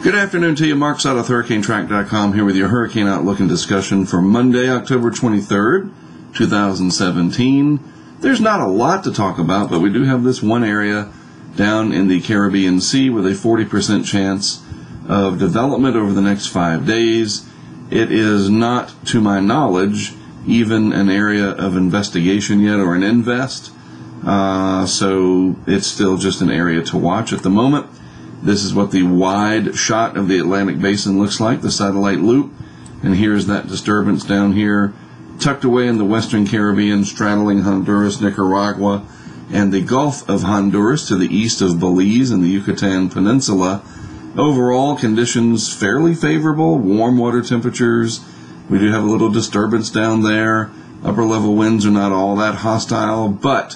Good afternoon to you. Mark Sott with HurricaneTrack.com here with your Hurricane Outlook and discussion for Monday, October 23rd, 2017. There's not a lot to talk about, but we do have this one area down in the Caribbean Sea with a 40% chance of development over the next 5 days. It is not, to my knowledge, even an area of investigation yet or an invest. So it's still just an area to watch at the moment. This is what the wide shot of the Atlantic Basin looks like, the satellite loop. And here's that disturbance down here, tucked away in the Western Caribbean, straddling Honduras, Nicaragua, and the Gulf of Honduras to the east of Belize and the Yucatan Peninsula. Overall, conditions fairly favorable, warm water temperatures. We do have a little disturbance down there. Upper level winds are not all that hostile, but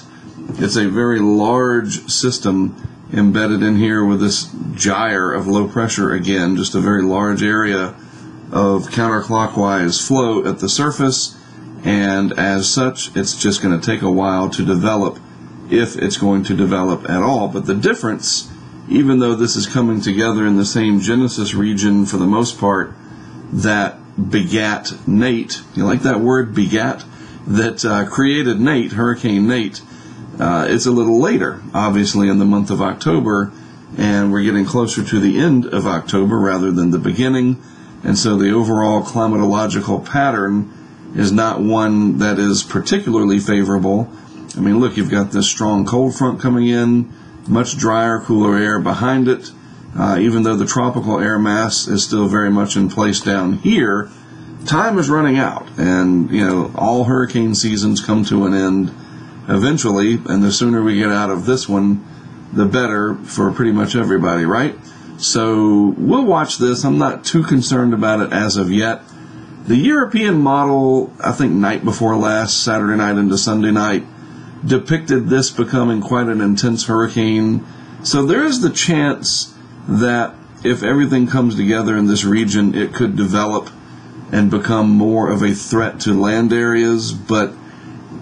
it's a very large system embedded in here with this gyre of low pressure again, just a very large area of counterclockwise flow at the surface, and as such, it's just going to take a while to develop, if it's going to develop at all. But the difference, even though this is coming together in the same Genesis region for the most part, that begat Nate, you like that word, begat? That created Nate, Hurricane Nate. It's a little later, obviously, in the month of October, and we're getting closer to the end of October rather than the beginning, and so the overall climatological pattern is not one that is particularly favorable. I mean, look, you've got this strong cold front coming in, much drier, cooler air behind it, even though the tropical air mass is still very much in place down here. Time is running out, and, all hurricane seasons come to an end eventually, and the sooner we get out of this one, the better for pretty much everybody, right? So we'll watch this. I'm not too concerned about it as of yet. The European model, I think night before last, Saturday night into Sunday night, depicted this becoming quite an intense hurricane. So there is the chance that if everything comes together in this region, it could develop and become more of a threat to land areas, but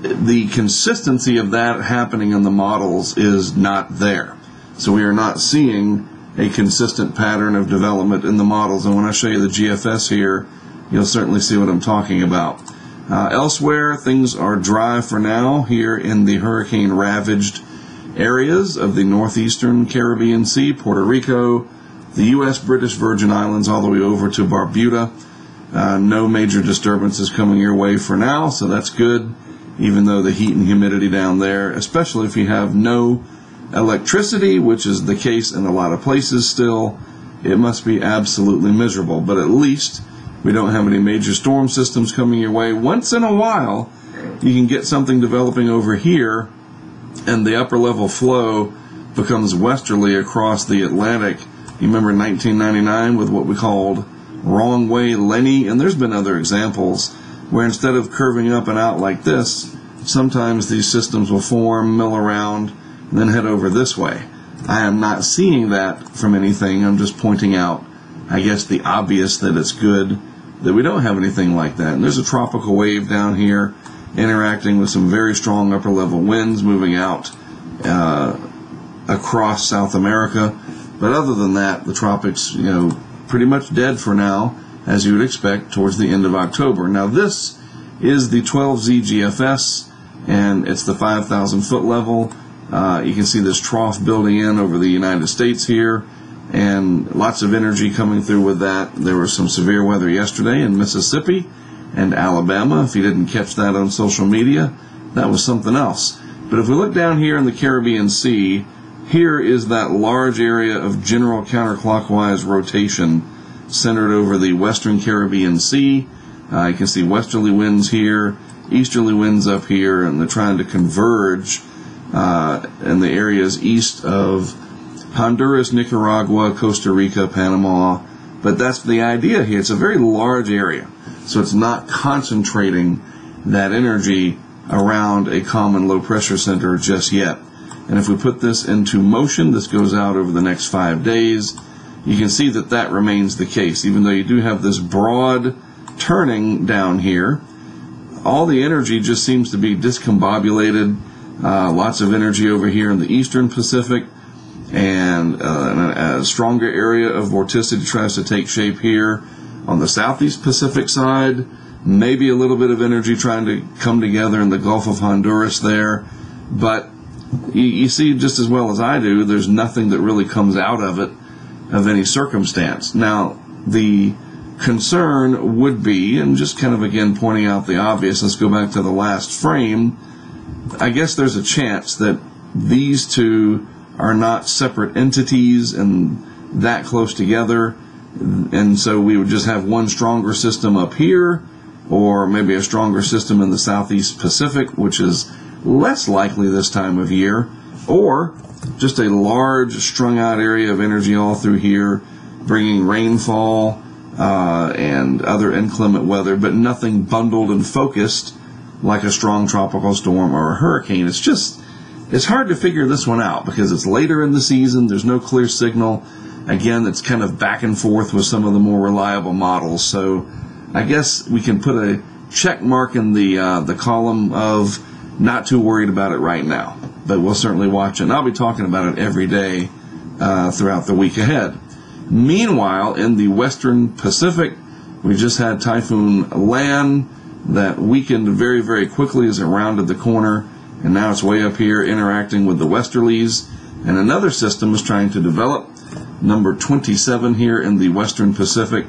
the consistency of that happening in the models is not there. So we are not seeing a consistent pattern of development in the models. And when I show you the GFS here, you'll certainly see what I'm talking about. Elsewhere, things are dry for now here in the hurricane-ravaged areas of the northeastern Caribbean Sea, Puerto Rico, the U.S. British Virgin Islands, all the way over to Barbuda. No major disturbances coming your way for now, so that's good. Even though the heat and humidity down there, especially if you have no electricity, which is the case in a lot of places still, it must be absolutely miserable. But at least we don't have any major storm systems coming your way. Once in a while, you can get something developing over here, and the upper level flow becomes westerly across the Atlantic. You remember 1999 with what we called wrong way Lenny, and there's been other examples where instead of curving up and out like this, sometimes these systems will form, mill around, and then head over this way. I am not seeing that from anything. I'm just pointing out, I guess, the obvious that it's good that we don't have anything like that. And there's a tropical wave down here interacting with some very strong upper level winds moving out across South America. But other than that, the tropics, pretty much dead for now, as you would expect, towards the end of October. Now this is the 12Z GFS, and it's the 5,000 foot level. You can see this trough building in over the United States here, and lots of energy coming through with that. There was some severe weather yesterday in Mississippi and Alabama. If you didn't catch that on social media, that was something else. But if we look down here in the Caribbean Sea, here is that large area of general counterclockwise rotation centered over the Western Caribbean Sea. You can see westerly winds here, easterly winds up here, and they're trying to converge in the areas east of Honduras, Nicaragua, Costa Rica, Panama. But that's the idea here. It's a very large area, so it's not concentrating that energy around a common low pressure center just yet. And if we put this into motion, this goes out over the next 5 days, you can see that that remains the case. Even though you do have this broad turning down here, all the energy just seems to be discombobulated. Lots of energy over here in the eastern Pacific. and a stronger area of vorticity tries to take shape here on the southeast Pacific side. Maybe a little bit of energy trying to come together in the Gulf of Honduras there, but you see just as well as I do, there's nothing that really comes out of it of any circumstance. Now, the concern would be, and just kind of again pointing out the obvious, let's go back to the last frame, I guess there's a chance that these two are not separate entities and that close together, and so we would just have one stronger system up here, or maybe a stronger system in the southeast Pacific, which is less likely this time of year, or just a large strung out area of energy all through here, bringing rainfall and other inclement weather, but nothing bundled and focused like a strong tropical storm or a hurricane. It's hard to figure this one out because it's later in the season. There's no clear signal. Again, it's kind of back and forth with some of the more reliable models. So I guess we can put a check mark in the column of not too worried about it right now, but we'll certainly watch it. And I'll be talking about it every day throughout the week ahead. Meanwhile, in the western Pacific, we just had Typhoon Lan that weakened very, very quickly as it rounded the corner, and now it's way up here interacting with the westerlies. And another system is trying to develop, number 27 here in the western Pacific.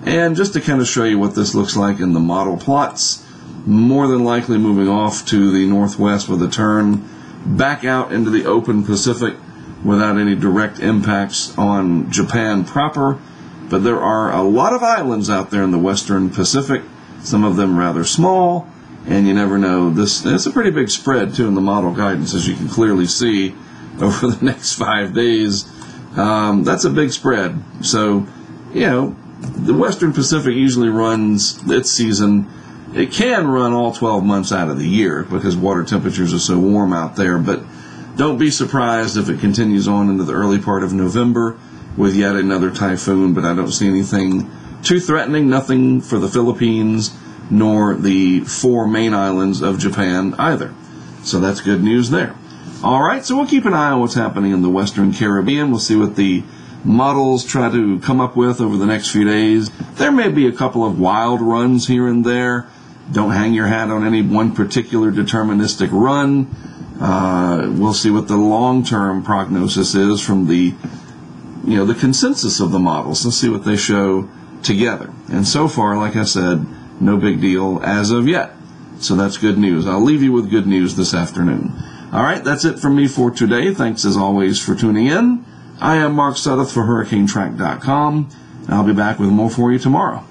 And just to kind of show you what this looks like in the model plots, more than likely moving off to the northwest with a turn back out into the open Pacific without any direct impacts on Japan proper. But there are a lot of islands out there in the western Pacific, some of them rather small, and you never know. It's a pretty big spread, too, in the model guidance, as you can clearly see over the next 5 days. That's a big spread. So, the western Pacific usually runs its season. It can run all 12 months out of the year because water temperatures are so warm out there, but don't be surprised if it continues on into the early part of November with yet another typhoon, but I don't see anything too threatening, nothing for the Philippines, nor the 4 main islands of Japan either. So that's good news there. All right, so we'll keep an eye on what's happening in the Western Caribbean. We'll see what the models try to come up with over the next few days. There may be a couple of wild runs here and there. Don't hang your hat on any one particular deterministic run. We'll see what the long-term prognosis is from the consensus of the models. Let's see what they show together. And so far, like I said, no big deal as of yet. So that's good news. I'll leave you with good news this afternoon. All right, that's it from me for today. Thanks as always for tuning in. I am Mark Sudduth for HurricaneTrack.com. I'll be back with more for you tomorrow.